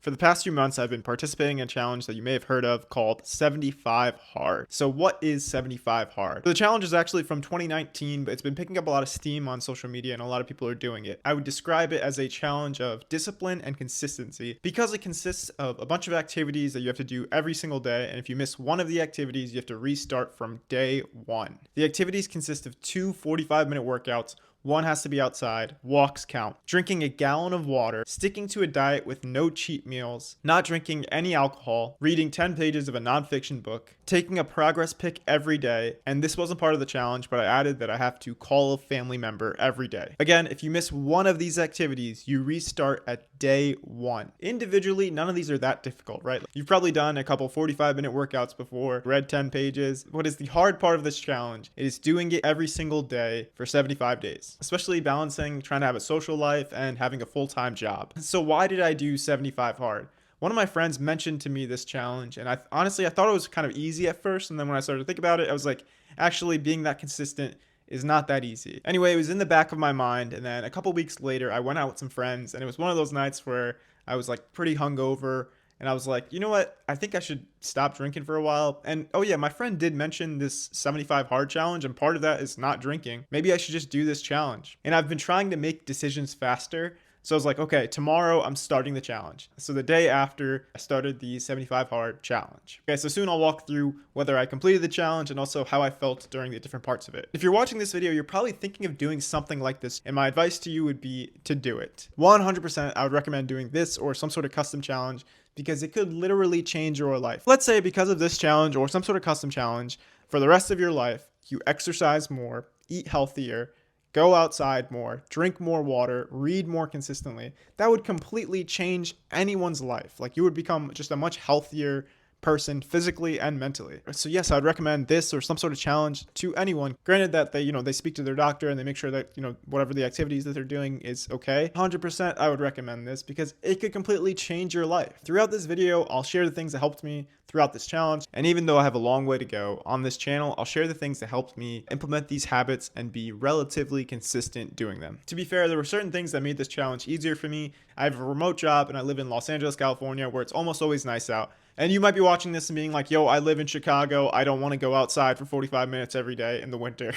For the past few months, I've been participating in a challenge that you may have heard of called 75 Hard. So, what is 75 Hard? The challenge is actually from 2019, but it's been picking up a lot of steam on social media and a lot of people are doing it. I would describe it as a challenge of discipline and consistency because it consists of a bunch of activities that you have to do every single day. And if you miss one of the activities, you have to restart from day one. The activities consist of two 45-minute workouts. One has to be outside, walks count, drinking a gallon of water, sticking to a diet with no cheat meals, not drinking any alcohol, reading 10 pages of a nonfiction book, taking a progress pic every day, and this wasn't part of the challenge, but I added that I have to call a family member every day. Again, if you miss one of these activities, you restart at day one. Individually, none of these are that difficult, right? You've probably done a couple 45-minute workouts before, read 10 pages. What is the hard part of this challenge? It is doing it every single day for 75 days. Especially balancing trying to have a social life and having a full-time job. So why did I do 75 Hard? One of my friends mentioned to me this challenge, and I thought it was kind of easy at first, and then when I started to think about it, I was like, actually being that consistent is not that easy. Anyway, it was in the back of my mind, and then a couple weeks later, I went out with some friends, and it was one of those nights where I was like pretty hungover, and I was like, you know what? I think I should stop drinking for a while. And oh yeah, my friend did mention this 75 Hard challenge, and part of that is not drinking. Maybe I should just do this challenge. And I've been trying to make decisions faster. So I was like, okay, tomorrow I'm starting the challenge. So the day after, I started the 75 Hard challenge. Okay, so soon I'll walk through whether I completed the challenge and also how I felt during the different parts of it. If you're watching this video, you're probably thinking of doing something like this, and my advice to you would be to do it. 100%, I would recommend doing this or some sort of custom challenge because it could literally change your life. Let's say because of this challenge or some sort of custom challenge, for the rest of your life, you exercise more, eat healthier, go outside more, drink more water, read more consistently. That would completely change anyone's life. Like you would become just a much healthier person physically and mentally. So yes, I'd recommend this or some sort of challenge to anyone. Granted that they speak to their doctor and they make sure that, whatever the activities that they're doing is okay. 100% I would recommend this because it could completely change your life. Throughout this video, I'll share the things that helped me throughout this challenge. And even though I have a long way to go on this channel, I'll share the things that helped me implement these habits and be relatively consistent doing them. To be fair, there were certain things that made this challenge easier for me. I have a remote job and I live in Los Angeles, California, where it's almost always nice out. And you might be watching this and being like, yo, I live in Chicago. I don't want to go outside for 45 minutes every day in the winter.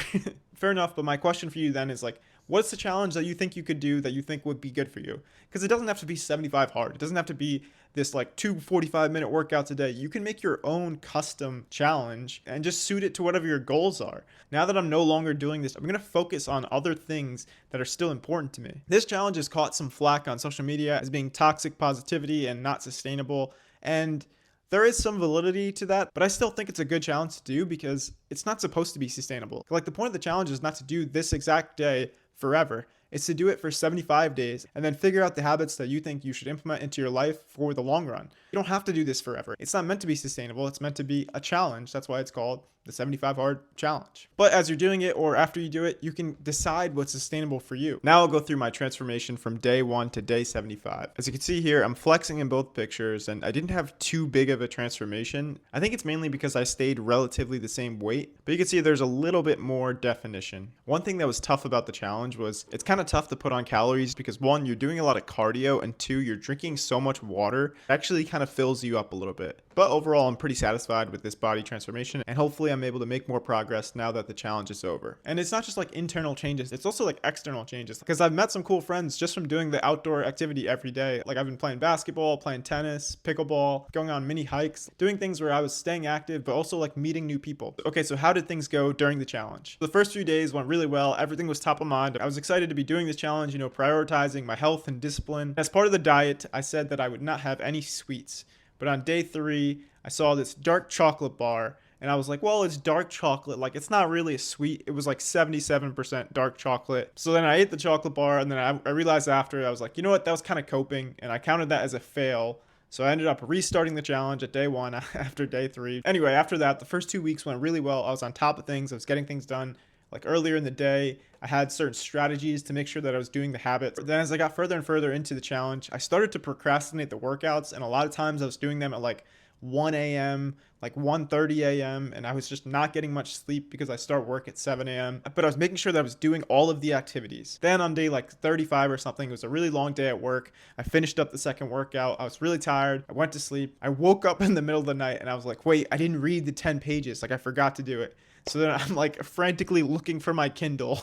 Fair enough. But my question for you then is like, what's the challenge that you think you could do that you think would be good for you? Because it doesn't have to be 75 Hard. It doesn't have to be this like 2 45-minute workouts a day. You can make your own custom challenge and just suit it to whatever your goals are. Now that I'm no longer doing this, I'm going to focus on other things that are still important to me. This challenge has caught some flack on social media as being toxic positivity and not sustainable. And there is some validity to that, but I still think it's a good challenge to do because it's not supposed to be sustainable. Like the point of the challenge is not to do this exact day forever. It's to do it for 75 days and then figure out the habits that you think you should implement into your life for the long run. You don't have to do this forever. It's not meant to be sustainable. It's meant to be a challenge. That's why it's called the 75 Hard challenge. But as you're doing it or after you do it, you can decide what's sustainable for you. Now I'll go through my transformation from day 1 to day 75. As you can see here, I'm flexing in both pictures and I didn't have too big of a transformation. I think it's mainly because I stayed relatively the same weight, but you can see there's a little bit more definition. One thing that was tough about the challenge was it's kind of tough to put on calories because 1, you're doing a lot of cardio, and 2, you're drinking so much water, it actually kind of fills you up a little bit. But overall, I'm pretty satisfied with this body transformation, and hopefully I'm able to make more progress now that the challenge is over. And it's not just like internal changes, it's also like external changes, because I've met some cool friends just from doing the outdoor activity every day. Like I've been playing basketball, playing tennis, pickleball, going on mini hikes, doing things where I was staying active, but also like meeting new people. Okay, so how did things go during the challenge? The first few days went really well. Everything was top of mind. I was excited to be doing this challenge, prioritizing my health and discipline. As part of the diet, I said that I would not have any sweets. But on day 3, I saw this dark chocolate bar and I was like, well, it's dark chocolate. Like, it's not really a sweet. It was like 77% dark chocolate. So then I ate the chocolate bar and then I realized after, I was like, you know what? That was kind of coping. And I counted that as a fail. So I ended up restarting the challenge at day 1 after day 3. Anyway, after that, the first 2 weeks went really well. I was on top of things. I was getting things done. Like earlier in the day, I had certain strategies to make sure that I was doing the habits. Then as I got further and further into the challenge, I started to procrastinate the workouts. And a lot of times I was doing them at like 1 a.m., like 1:30 a.m., and I was just not getting much sleep because I start work at 7 a.m. But I was making sure that I was doing all of the activities. Then on day like 35 or something, it was a really long day at work. I finished up the second workout. I was really tired. I went to sleep. I woke up in the middle of the night and I was like, wait, I didn't read the 10 pages. Like I forgot to do it. So then I'm like frantically looking for my Kindle,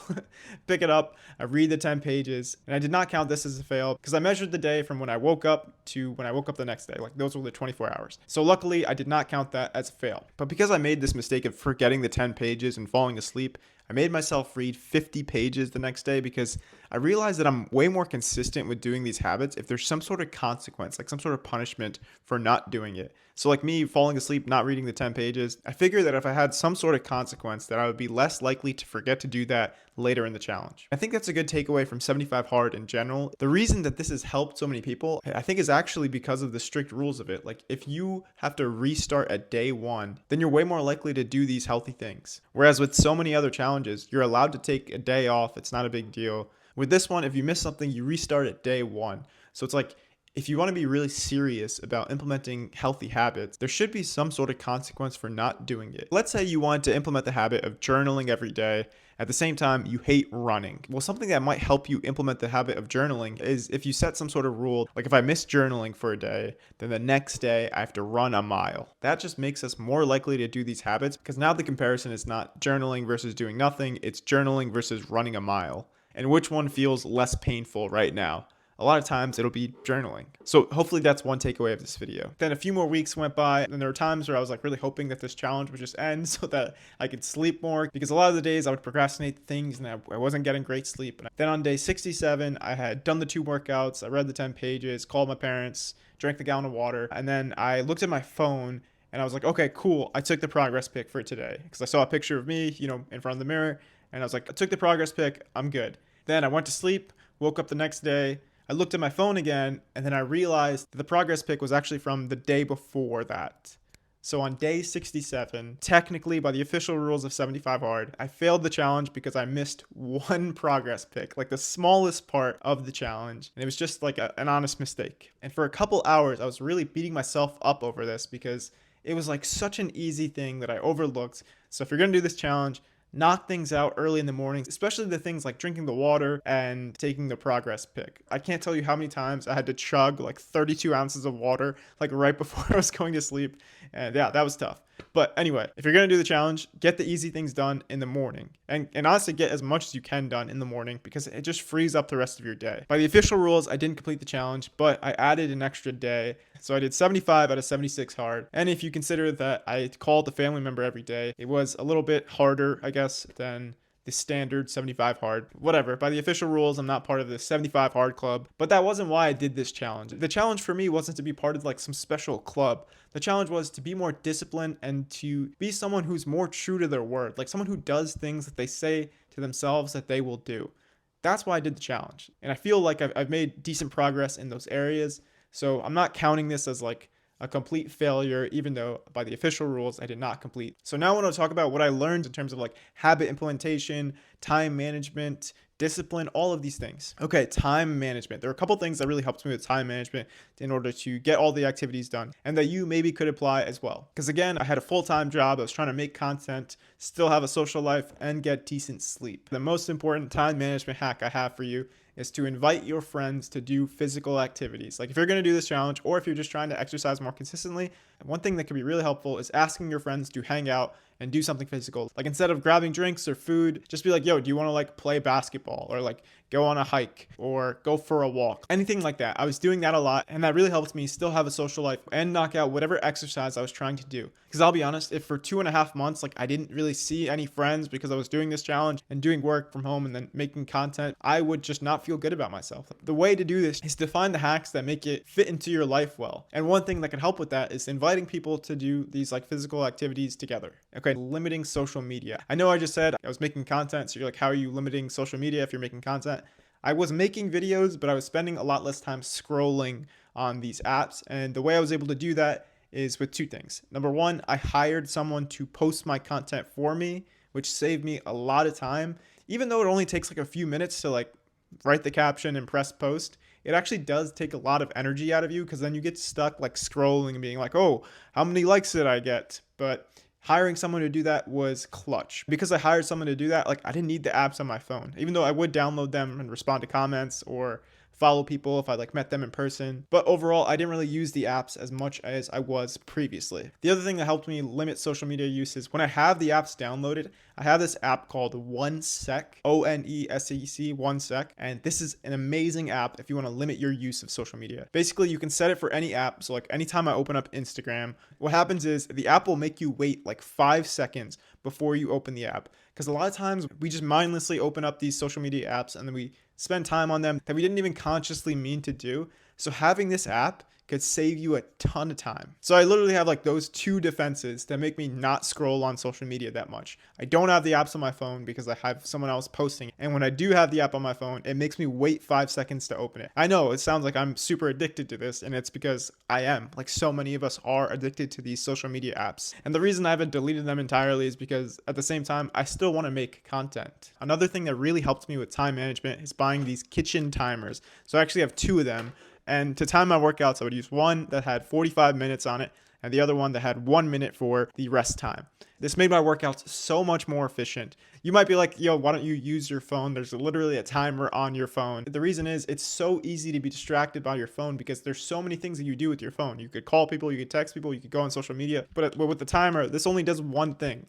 pick it up, I read the 10 pages, and I did not count this as a fail because I measured the day from when I woke up to when I woke up the next day. Like those were the 24 hours. So luckily I did not count that as a fail. But because I made this mistake of forgetting the 10 pages and falling asleep, I made myself read 50 pages the next day because I realized that I'm way more consistent with doing these habits if there's some sort of consequence, like some sort of punishment for not doing it. So like me falling asleep, not reading the 10 pages, I figured that if I had some sort of consequence that I would be less likely to forget to do that later in the challenge. I think that's a good takeaway from 75 Hard in general. The reason that this has helped so many people, I think, is actually because of the strict rules of it. Like if you have to restart at day 1, then you're way more likely to do these healthy things. Whereas with so many other challenges, you're allowed to take a day off. It's not a big deal. With this one, if you miss something, you restart at day 1. So it's like, if you want to be really serious about implementing healthy habits, there should be some sort of consequence for not doing it. Let's say you want to implement the habit of journaling every day. At the same time, you hate running. Well, something that might help you implement the habit of journaling is if you set some sort of rule, like if I miss journaling for a day, then the next day I have to run a mile. That just makes us more likely to do these habits because now the comparison is not journaling versus doing nothing, it's journaling versus running a mile. And which one feels less painful right now? A lot of times it'll be journaling. So hopefully that's one takeaway of this video. Then a few more weeks went by and there were times where I was like really hoping that this challenge would just end so that I could sleep more, because a lot of the days I would procrastinate things and I wasn't getting great sleep. Then on day 67, I had done the 2 workouts, I read the 10 pages, called my parents, drank the gallon of water, and then I looked at my phone and I was like, okay, cool. I took the progress pic for today because I saw a picture of me, in front of the mirror, and I was like, I took the progress pic, I'm good. Then I went to sleep, woke up the next day, I looked at my phone again, and then I realized that the progress pic was actually from the day before that. So on day 67, technically by the official rules of 75 Hard, I failed the challenge because I missed one progress pic, like the smallest part of the challenge. And it was just like an honest mistake. And for a couple hours, I was really beating myself up over this because it was like such an easy thing that I overlooked. So if you're going to do this challenge, knock things out early in the mornings, especially the things like drinking the water and taking the progress pic. I can't tell you how many times I had to chug like 32 ounces of water like right before I was going to sleep. And yeah, that was tough. But anyway, if you're going to do the challenge, get the easy things done in the morning. And honestly, get as much as you can done in the morning because it just frees up the rest of your day. By the official rules, I didn't complete the challenge, but I added an extra day. So I did 75 out of 76 hard. And if you consider that I called a family member every day, it was a little bit harder, I guess, than the standard 75 hard. Whatever. By the official rules, I'm not part of the 75 hard club, but that wasn't why I did this challenge. The challenge for me wasn't to be part of like some special club. The challenge was to be more disciplined and to be someone who's more true to their word, like someone who does things that they say to themselves that they will do. That's why I did the challenge. And I feel like I've made decent progress in those areas. So I'm not counting this as like a complete failure, even though by the official rules, I did not complete. So now I want to talk about what I learned in terms of like habit implementation, time management, discipline, all of these things. Okay, time management. There are a couple things that really helped me with time management in order to get all the activities done and that you maybe could apply as well. Because again, I had a full-time job. I was trying to make content, still have a social life, and get decent sleep. The most important time management hack I have for you is to invite your friends to do physical activities. Like if you're going to do this challenge or if you're just trying to exercise more consistently, one thing that can be really helpful is asking your friends to hang out and do something physical. Like instead of grabbing drinks or food, just be like, yo, do you want to like play basketball or like go on a hike or go for a walk? Anything like that. I was doing that a lot and that really helped me still have a social life and knock out whatever exercise I was trying to do. Because I'll be honest, if for 2.5 months, like I didn't really see any friends because I was doing this challenge and doing work from home and then making content, I would just not feel good about myself. The way to do this is to find the hacks that make it fit into your life well. And one thing that can help with that is inviting people to do these like physical activities together. Okay, limiting social media. I know I just said I was making content, so you're like, how are you limiting social media if you're making content? I was making videos, but I was spending a lot less time scrolling on these apps. And the way I was able to do that is with 2 things. Number 1, I hired someone to post my content for me, which saved me a lot of time. Even though it only takes like a few minutes to like write the caption and press post, it actually does take a lot of energy out of you, because then you get stuck like scrolling and being like, oh, how many likes did I get? But hiring someone to do that was clutch. Because I hired someone to do that, like I didn't need the apps on my phone, even though I would download them and respond to comments or follow people if I like met them in person. But overall, I didn't really use the apps as much as I was previously. The other thing that helped me limit social media use is when I have the apps downloaded, I have this app called OneSec, ONESEC, OneSec, and this is an amazing app if you want to limit your use of social media. Basically, you can set it for any app. So like anytime I open up Instagram, what happens is the app will make you wait like 5 seconds before you open the app. Because a lot of times we just mindlessly open up these social media apps and then we spend time on them that we didn't even consciously mean to do. So having this app could save you a ton of time. So I literally have like those two defenses that make me not scroll on social media that much. I don't have the apps on my phone because I have someone else posting. And when I do have the app on my phone, it makes me wait 5 seconds to open it. I know it sounds like I'm super addicted to this, and it's because I am. Like so many of us are addicted to these social media apps. And the reason I haven't deleted them entirely is because at the same time, I still want to make content. Another thing that really helped me with time management is buying these kitchen timers. So I actually have two of them. And to time my workouts, I would use one that had 45 minutes on it and the other one that had 1 minute for the rest time. This made my workouts so much more efficient. You might be like, yo, why don't you use your phone? There's literally a timer on your phone. The reason is it's so easy to be distracted by your phone because there's so many things that you do with your phone. You could call people, you could text people, you could go on social media, but with the timer, this only does one thing.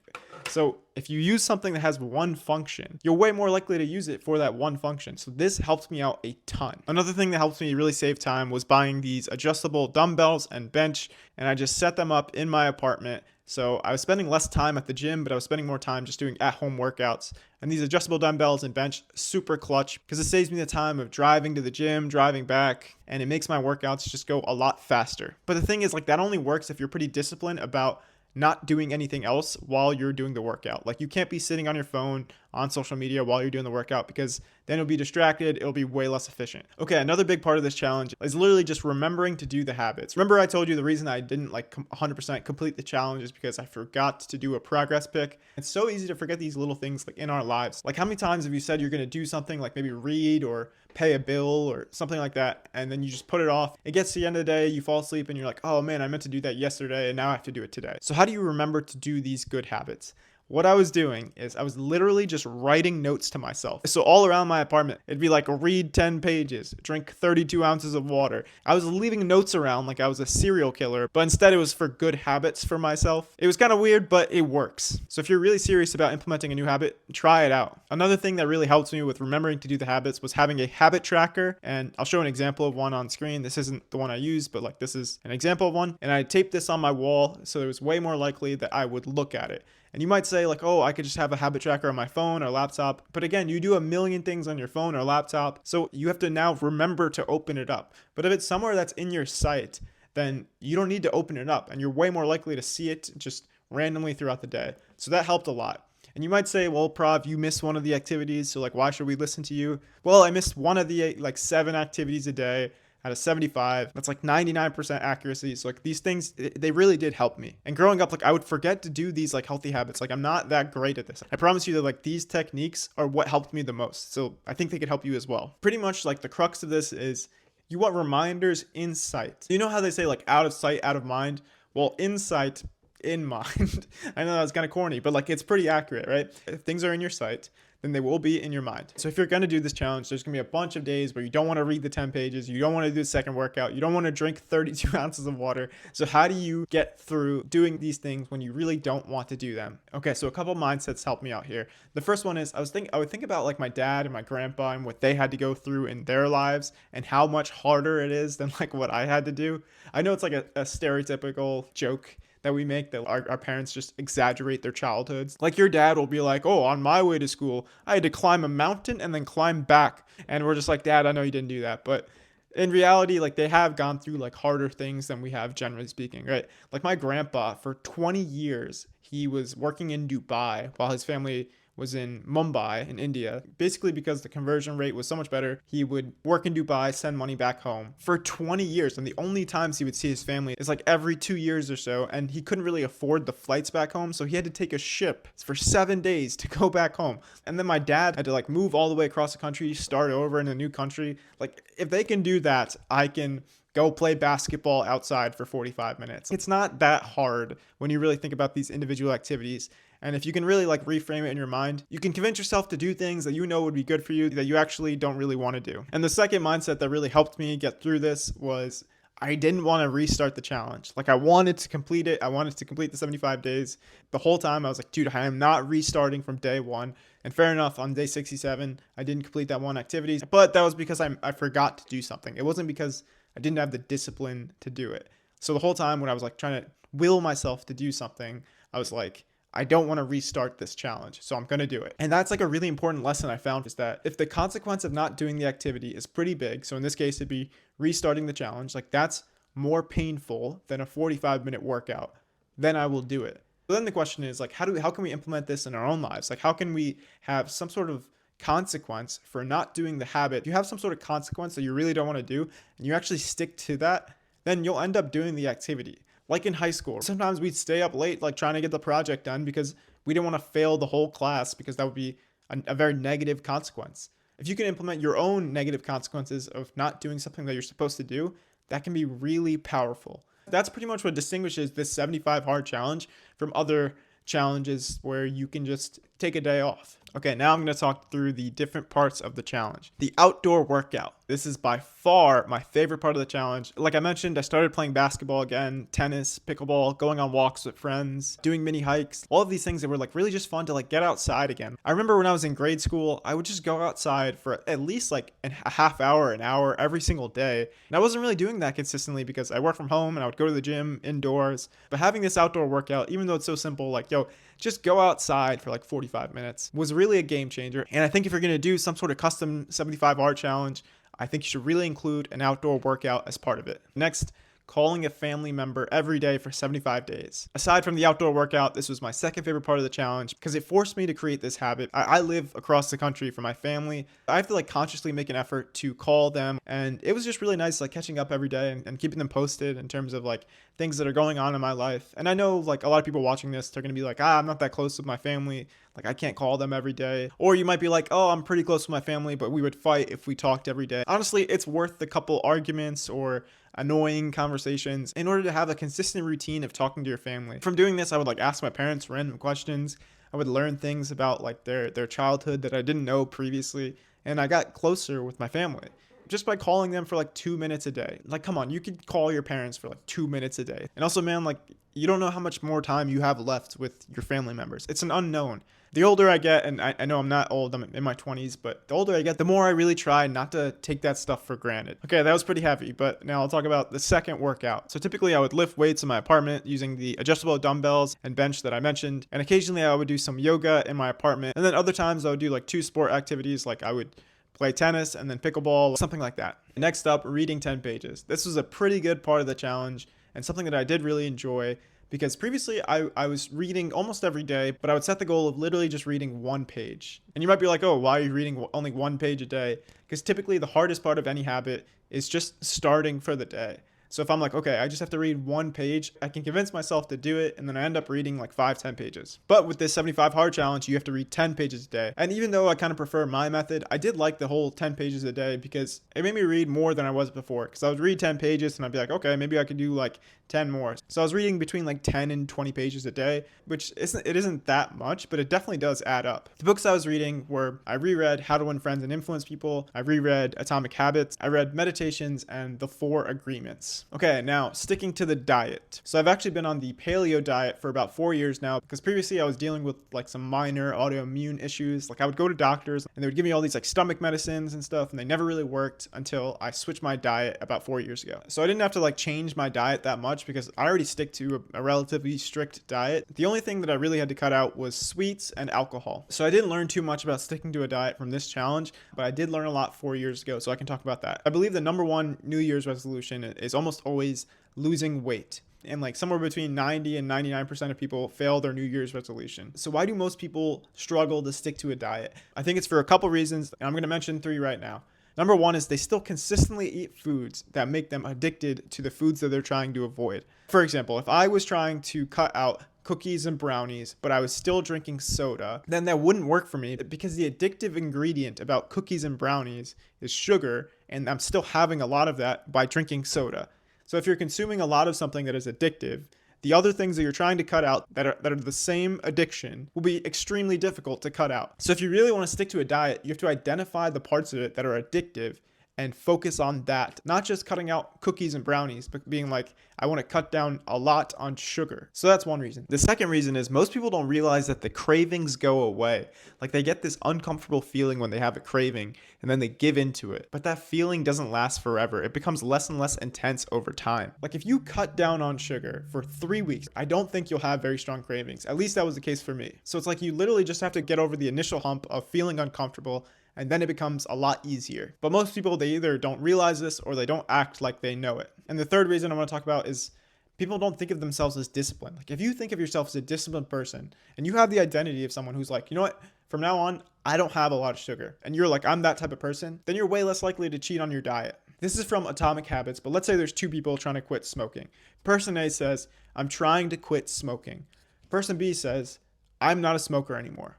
So if you use something that has one function, you're way more likely to use it for that one function. So this helps me out a ton. Another thing that helps me really save time was buying these adjustable dumbbells and bench, and I just set them up in my apartment. So I was spending less time at the gym, but I was spending more time just doing at-home workouts. And these adjustable dumbbells and bench, super clutch because it saves me the time of driving to the gym, driving back, and it makes my workouts just go a lot faster. But the thing is, like, that only works if you're pretty disciplined about not doing anything else while you're doing the workout. Like you can't be sitting on your phone on social media while you're doing the workout because then you'll be distracted. It'll be way less efficient. Okay, another big part of this challenge is literally just remembering to do the habits. Remember I told you the reason I didn't like 100% complete the challenge is because I forgot to do a progress pic. It's so easy to forget these little things like in our lives. Like how many times have you said you're going to do something like maybe read or pay a bill or something like that, and then you just put it off. It gets to the end of the day, you fall asleep and you're like, oh man, I meant to do that yesterday and now I have to do it today. So how do you remember to do these good habits? What I was doing is I was literally just writing notes to myself. So all around my apartment, it'd be like read 10 pages, drink 32 ounces of water. I was leaving notes around like I was a serial killer, but instead it was for good habits for myself. It was kind of weird, but it works. So if you're really serious about implementing a new habit, try it out. Another thing that really helped me with remembering to do the habits was having a habit tracker. And I'll show an example of one on screen. This isn't the one I used, but like this is an example of one. And I taped this on my wall so it was way more likely that I would look at it. And you might say like, oh, I could just have a habit tracker on my phone or laptop. But again, you do a million things on your phone or laptop. So you have to now remember to open it up. But if it's somewhere that's in your sight, then you don't need to open it up. And you're way more likely to see it just randomly throughout the day. So that helped a lot. And you might say, well, Prav, you missed one of the activities. So like, why should we listen to you? Well, I missed one of the like 7 activities a day. Out of 75, that's like 99% accuracy. So like these things, they really did help me. And growing up, like I would forget to do these like healthy habits. Like I'm not that great at this. I promise you that like these techniques are what helped me the most. So I think they could help you as well. Pretty much like the crux of this is you want reminders in sight. You know how they say like out of sight, out of mind? Well, in sight, in mind. I know that's kind of corny, but like it's pretty accurate, right? If things are in your sight, then they will be in your mind. So if you're going to do this challenge, there's going to be a bunch of days where you don't want to read the 10 pages. You don't want to do the second workout. You don't want to drink 32 ounces of water. So how do you get through doing these things when you really don't want to do them? Okay, so a couple of mindsets help me out here. The first one is I would think about like my dad and my grandpa and what they had to go through in their lives and how much harder it is than like what I had to do. I know it's like a stereotypical joke that we make that our parents just exaggerate their childhoods. Like your dad will be like, oh, on my way to school, I had to climb a mountain and then climb back. And we're just like, Dad, I know you didn't do that. But in reality, like they have gone through like harder things than we have generally speaking, right? Like my grandpa for 20 years, he was working in Dubai while his family was in Mumbai in India, basically because the conversion rate was so much better. He would work in Dubai, send money back home for 20 years. And the only times he would see his family is like every 2 years or so. And he couldn't really afford the flights back home. So he had to take a ship for 7 days to go back home. And then my dad had to like move all the way across the country, start over in a new country. Like if they can do that, I can go play basketball outside for 45 minutes. It's not that hard when you really think about these individual activities. And if you can really like reframe it in your mind, you can convince yourself to do things that you know would be good for you that you actually don't really want to do. And the second mindset that really helped me get through this was I didn't want to restart the challenge. Like I wanted to complete it. I wanted to complete the 75 days. The whole time I was like, dude, I am not restarting from day one. And fair enough, on day 67, I didn't complete that one activity, but that was because I forgot to do something. It wasn't because I didn't have the discipline to do it. So the whole time when I was like trying to will myself to do something, I was like, I don't want to restart this challenge, so I'm going to do it. And that's like a really important lesson I found, is that if the consequence of not doing the activity is pretty big, so in this case, it'd be restarting the challenge, like that's more painful than a 45-minute workout, then I will do it. But then the question is like, how can we implement this in our own lives? Like how can we have some sort of consequence for not doing the habit? If you have some sort of consequence that you really don't want to do and you actually stick to that, then you'll end up doing the activity. Like in high school, sometimes we'd stay up late like trying to get the project done because we didn't want to fail the whole class, because that would be a very negative consequence. If you can implement your own negative consequences of not doing something that you're supposed to do, that can be really powerful. That's pretty much what distinguishes this 75 hard challenge from other challenges where you can just take a day off. Okay, now I'm going to talk through the different parts of the challenge. The outdoor workout. This is by far my favorite part of the challenge. Like I mentioned, I started playing basketball again, tennis, pickleball, going on walks with friends, doing mini hikes, all of these things that were like really just fun to like get outside again. I remember when I was in grade school, I would just go outside for at least like a half hour, an hour every single day. And I wasn't really doing that consistently because I worked from home and I would go to the gym indoors. But having this outdoor workout, even though it's so simple, like, yo, just go outside for like 45 minutes, was really a game changer. And I think if you're going to do some sort of custom 75 hard challenge, I think you should really include an outdoor workout as part of it. Next, calling a family member every day for 75 days. Aside from the outdoor workout, this was my second favorite part of the challenge because it forced me to create this habit. I live across the country from my family. I have to like consciously make an effort to call them, and it was just really nice like catching up every day and keeping them posted in terms of like things that are going on in my life. And I know like a lot of people watching this, they're going to be like, I'm not that close with my family. Like I can't call them every day. Or you might be like, oh, I'm pretty close with my family, but we would fight if we talked every day. Honestly, it's worth the couple arguments or annoying conversations in order to have a consistent routine of talking to your family. From doing this, I would like ask my parents random questions. I would learn things about like their childhood that I didn't know previously. And I got closer with my family just by calling them for like 2 minutes a day. Like, come on, you could call your parents for like 2 minutes a day. And also, man, like you don't know how much more time you have left with your family members. It's an unknown. The older I get, and I know I'm not old, I'm in my 20s, but the older I get, the more I really try not to take that stuff for granted. Okay, that was pretty heavy, but now I'll talk about the second workout. So typically I would lift weights in my apartment using the adjustable dumbbells and bench that I mentioned, and occasionally I would do some yoga in my apartment, and then other times I would do like 2 sport activities, like I would play tennis and then pickleball, something like that. Next up, reading 10 pages. This was a pretty good part of the challenge and something that I did really enjoy, because previously I was reading almost every day, but I would set the goal of literally just reading 1 page. And you might be like, oh, why are you reading only 1 page a day? Because typically the hardest part of any habit is just starting for the day. So if I'm like, okay, I just have to read 1 page, I can convince myself to do it, and then I end up reading like 5-10 pages. But with this 75 hard challenge, you have to read 10 pages a day. And even though I kind of prefer my method, I did like the whole 10 pages a day because it made me read more than I was before. Because I would read 10 pages and I'd be like, okay, maybe I could do like 10 more. So I was reading between like 10 and 20 pages a day, which isn't that much, but it definitely does add up. The books I was reading were, I reread How to Win Friends and Influence People, I reread Atomic Habits, I read Meditations, and The 4 Agreements. Okay, now sticking to the diet. So I've actually been on the paleo diet for about 4 years now, because previously I was dealing with like some minor autoimmune issues. Like I would go to doctors and they would give me all these like stomach medicines and stuff, and they never really worked until I switched my diet about 4 years ago. So I didn't have to like change my diet that much because I already stick to a relatively strict diet. The only thing that I really had to cut out was sweets and alcohol. So I didn't learn too much about sticking to a diet from this challenge, but I did learn a lot 4 years ago, so I can talk about that. I believe the number one New Year's resolution is almost always losing weight. And like somewhere between 90 and 99% of people fail their New Year's resolution. So why do most people struggle to stick to a diet? I think it's for a couple reasons, and I'm going to mention 3 right now. Number 1 is they still consistently eat foods that make them addicted to the foods that they're trying to avoid. For example, if I was trying to cut out cookies and brownies, but I was still drinking soda, then that wouldn't work for me because the addictive ingredient about cookies and brownies is sugar, and I'm still having a lot of that by drinking soda. So if you're consuming a lot of something that is addictive, the other things that you're trying to cut out that are the same addiction will be extremely difficult to cut out. So if you really want to stick to a diet, you have to identify the parts of it that are addictive and focus on that. Not just cutting out cookies and brownies, but being like, I want to cut down a lot on sugar. So that's one reason. The second reason is most people don't realize that the cravings go away. Like they get this uncomfortable feeling when they have a craving and then they give into it. But that feeling doesn't last forever. It becomes less and less intense over time. Like if you cut down on sugar for 3 weeks, I don't think you'll have very strong cravings. At least that was the case for me. So it's like you literally just have to get over the initial hump of feeling uncomfortable, and then it becomes a lot easier. But most people, they either don't realize this or they don't act like they know it. And the third reason I want to talk about is people don't think of themselves as disciplined. Like if you think of yourself as a disciplined person and you have the identity of someone who's like, you know what, from now on, I don't have a lot of sugar, and you're like, I'm that type of person, then you're way less likely to cheat on your diet. This is from Atomic Habits, but let's say there's 2 people trying to quit smoking. Person A says, I'm trying to quit smoking. Person B says, I'm not a smoker anymore.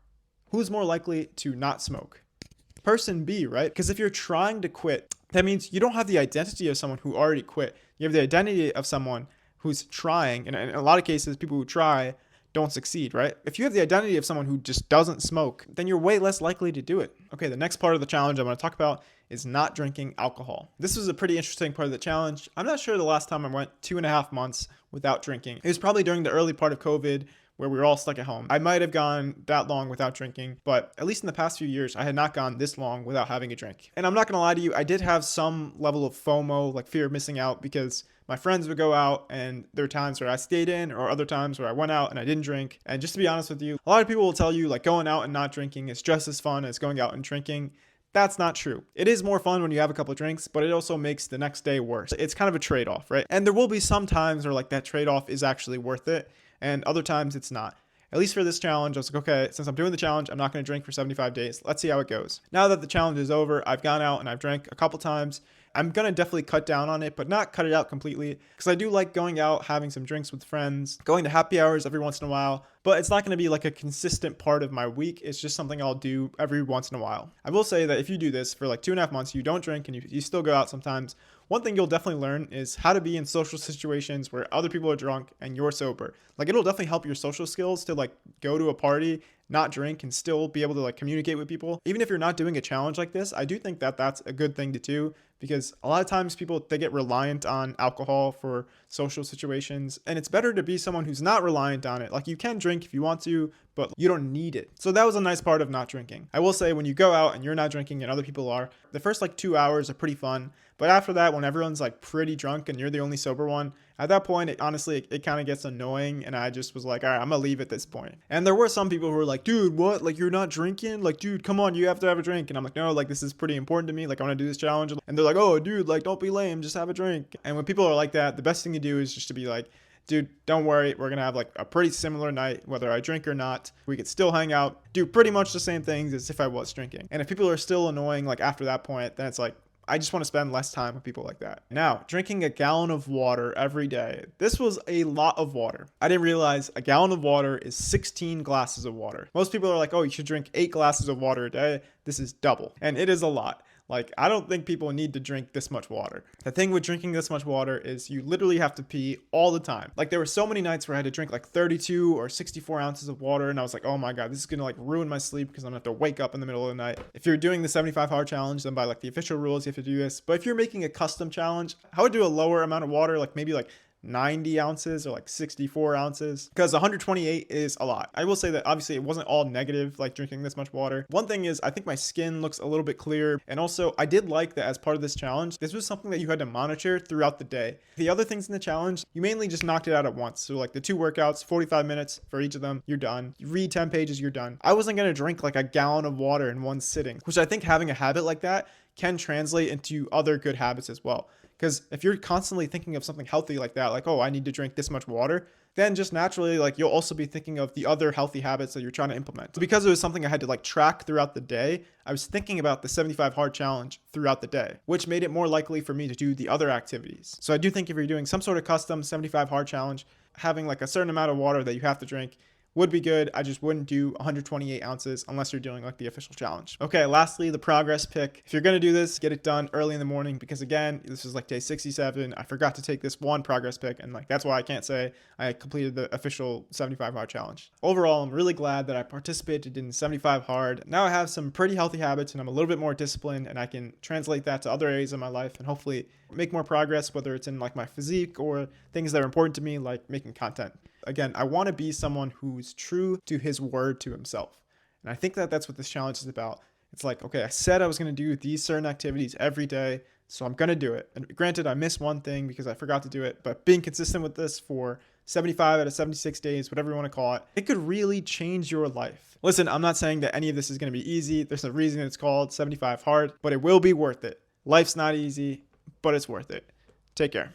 Who's more likely to not smoke? Person B, right? Because if you're trying to quit, that means you don't have the identity of someone who already quit. You have the identity of someone who's trying, and in a lot of cases, people who try don't succeed, right? If you have the identity of someone who just doesn't smoke, then you're way less likely to do it. Okay, the next part of the challenge I'm going to talk about is not drinking alcohol. This was a pretty interesting part of the challenge. I'm not sure the last time I went 2.5 months without drinking. It was probably during the early part of COVID, where we were all stuck at home. I might have gone that long without drinking, but at least in the past few years, I had not gone this long without having a drink. And I'm not gonna lie to you, I did have some level of FOMO, like fear of missing out, because my friends would go out and there were times where I stayed in or other times where I went out and I didn't drink. And just to be honest with you, a lot of people will tell you like going out and not drinking is just as fun as going out and drinking. That's not true. It is more fun when you have a couple of drinks, but it also makes the next day worse. It's kind of a trade-off, right? And there will be some times where like that trade-off is actually worth it, and other times it's not. At least for this challenge, I was like, okay, since I'm doing the challenge, I'm not going to drink for 75 days. Let's see how it goes. Now that the challenge is over, I've gone out and I've drank a couple times. I'm going to definitely cut down on it, but not cut it out completely, because I do like going out, having some drinks with friends, going to happy hours every once in a while, but it's not going to be like a consistent part of my week. It's just something I'll do every once in a while. I will say that if you do this for like 2.5 months, you don't drink and you still go out sometimes, one thing you'll definitely learn is how to be in social situations where other people are drunk and you're sober. Like it'll definitely help your social skills to like go to a party, not drink, and still be able to like communicate with people. Even if you're not doing a challenge like this, I do think that that's a good thing to do, because a lot of times people, they get reliant on alcohol for social situations, and it's better to be someone who's not reliant on it. Like you can drink if you want to, but you don't need it. So that was a nice part of not drinking. I will say when you go out and you're not drinking and other people are, the first like 2 hours are pretty fun. But after that, when everyone's like pretty drunk and you're the only sober one, at that point, it kind of gets annoying. And I just was like, all right, I'm gonna leave at this point. And there were some people who were like, dude, what? Like, you're not drinking? Like, dude, come on, you have to have a drink. And I'm like, no, like, this is pretty important to me. Like, I want to do this challenge. And they're like, oh, dude, like, don't be lame. Just have a drink. And when people are like that, the best thing to do is just to be like, dude, don't worry. We're going to have like a pretty similar night, whether I drink or not. We could still hang out, do pretty much the same things as if I was drinking. And if people are still annoying, like after that point, then it's like, I just want to spend less time with people like that. Now, drinking a gallon of water every day. This was a lot of water. I didn't realize a gallon of water is 16 glasses of water. Most people are like, oh, you should drink 8 glasses of water a day. This is double. And it is a lot. Like, I don't think people need to drink this much water. The thing with drinking this much water is you literally have to pee all the time. Like, there were so many nights where I had to drink like 32 or 64 ounces of water, and I was like, oh my God, this is gonna like ruin my sleep because I'm gonna have to wake up in the middle of the night. If you're doing the 75-hour challenge, then by like the official rules, you have to do this. But if you're making a custom challenge, I would do a lower amount of water, like maybe like 90 ounces or like 64 ounces, because 128 is a lot. I will say that obviously it wasn't all negative, like drinking this much water. One thing is I think my skin looks a little bit clearer, and also I did like that as part of this challenge, this was something that you had to monitor throughout the day. The other things in the challenge, you mainly just knocked it out at once. So like the 2 workouts, 45 minutes for each of them, you're done. You read 10 pages, you're done. I wasn't going to drink like a gallon of water in one sitting, which I think having a habit like that can translate into other good habits as well. Because if you're constantly thinking of something healthy like that, like, oh, I need to drink this much water, then just naturally, like, you'll also be thinking of the other healthy habits that you're trying to implement. So because it was something I had to like track throughout the day, I was thinking about the 75 hard challenge throughout the day, which made it more likely for me to do the other activities. So I do think if you're doing some sort of custom 75 hard challenge, having like a certain amount of water that you have to drink would be good. I just wouldn't do 128 ounces unless you're doing like the official challenge. Okay, lastly, the progress pick. If you're going to do this, get it done early in the morning, because again, this is like day 67. I forgot to take this one progress pick, and like that's why I can't say I completed the official 75 hard challenge. Overall, I'm really glad that I participated in 75 hard. Now I have some pretty healthy habits and I'm a little bit more disciplined, and I can translate that to other areas of my life and hopefully make more progress, whether it's in like my physique or things that are important to me, like making content. Again, I want to be someone who's true to his word to himself. And I think that that's what this challenge is about. It's like, okay, I said I was going to do these certain activities every day, so I'm going to do it. And granted, I missed one thing because I forgot to do it, but being consistent with this for 75 out of 76 days, whatever you want to call it, it could really change your life. Listen, I'm not saying that any of this is going to be easy. There's a reason it's called 75 hard, but it will be worth it. Life's not easy, but it's worth it. Take care.